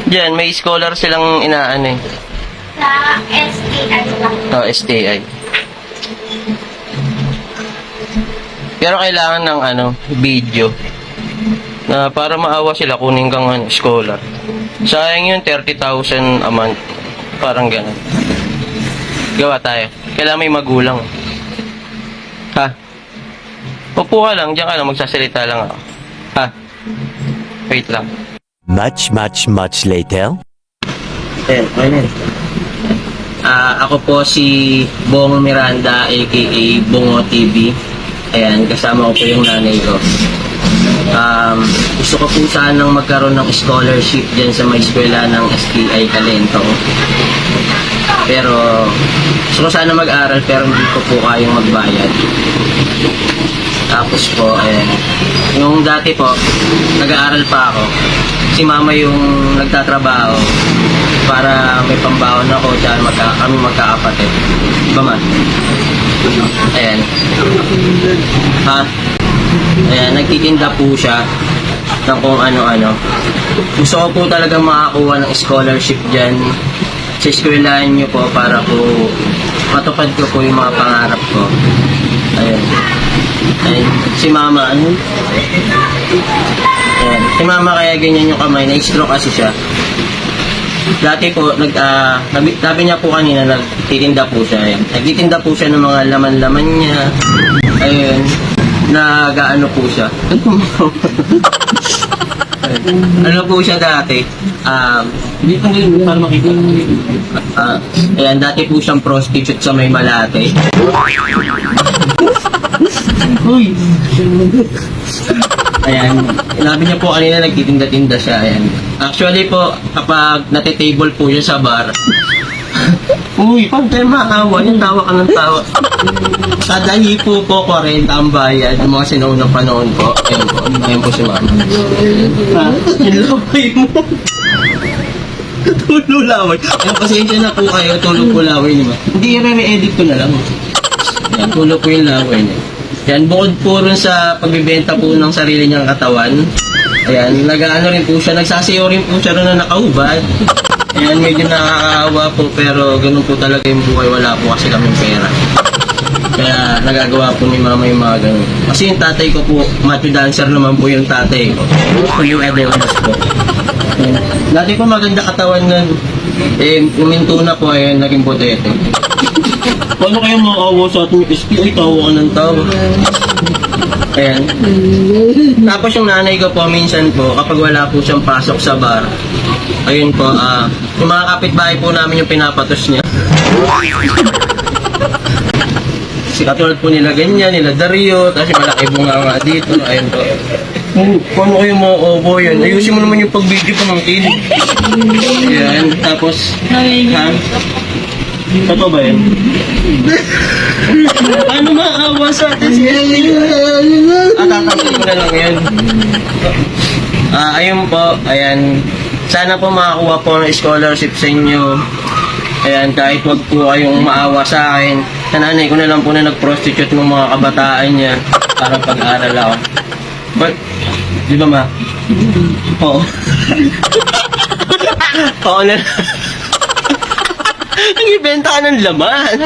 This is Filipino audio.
Diyan, may scholar silang inaano eh. Sa STI lang. Oh, STI. Pero kailangan ng video. Na para maawa sila, kunin kang scholar. Sayang yun, 30,000 a month. Parang ganun. Gawa tayo. Kailangan may magulang. Ha? Upo ka lang, diyan ka lang, magsasalita lang ako. Ha? Wait lang. Much later. Ayan, ayan. Ako po si Bong Miranda, aka Bongo TV. Ayan, kasama ko po yung nanay ko. Gusto ko po sanang magkaroon ng scholarship dyan sa may eskwela ng STI Talento. Pero gusto ko sana mag-aral pero hindi ko po kayang magbayad. Tapos po, ayan. Yung dati po, nag-aaral pa ako. Si mama yung nagtatrabaho para may pambaon ako dyan kami magkakapatid. Diba ma? Ayan. Ha? Ayan, nagtitinda po siya ng kung ano-ano. Gusto ko po talaga makakuha ng scholarship dyan sa eskwelahan nyo po para po matupad ko po yung mga pangarap ko. Ayan. Ayan. Si mama, ano? Ayan. Si mama kaya ganyan yung kamay, na-stroke kasi siya. Dati po, sabi niya po kanina, nagtitinda po siya. Ayan. Nagtitinda po siya ng mga laman-laman niya. Ayun. Nag-ano po siya. Ano po siya dati? Hindi ko ngayon para makita. Ayan, dati po siyang prostitute sa may Malate. Uy! Ayan, sabi niya po kanina nagtitinda-tinda siya. Ayan. Actually po, kapag natitable po siya sa bar, uy, pag tayo maawa, yung tawa ka ng tawa. Kada hipo po, 40 ang bayad. Yung mga sinaunang panahon po. Ayan po si mama. Ha? Yung laway mo. Tulo laway. Ayan, pasensya na po kayo, tulo po laway niyo. Hindi, i-re-edit ko na lang. Ayan, tulo po yung laway niya. Yan, bukod po rin sa pagbibenta po ng sarili niyang katawan. Ayan, nag-ano rin po siya, nagsasayaw rin po siya rin na nakahubad. Ayan, medyo nakakaawa po pero ganun po talaga yung buhay, wala po kasi kaming pera. Kaya nagagawa po ni mama yung mga ganun. Kasi yung tatay ko po, macho dancer naman po yung tatay ko. Yung Adonis po. Ayan. Dati po maganda katawan nun. Uminto na po, ayan, naging potete. Paano kayo makakawa sa ating SPI? Tawa ka ng tawa. Ayan. Tapos yung nanay ko po, minsan po, kapag wala po siyang pasok sa bar, ayun po, yung mga kapitbahay po namin yung pinapatos niya. Si katulad po nila ganyan, nila Dario, tapos yung malaki bunga nga dito, ayun po. Paano kayo makakawa yan? Ayusin mo naman yung pag-video pa ng kilig. Ayan, tapos, ha? Totoo ba yan? Paano maawa sa atin si Ellie? Tatanggalin ko na lang yan. Ayun po, ayan. Sana po makakuha po ng scholarship sa inyo. Ayan, kahit wag po kayong maawa sa akin. Sa nanay ko na lang po na nag-prostitute ng mga kabataan niya para pag-aral ako. But, di ba ma? Oo. Oo na. Nag-ibenta ka ng laman.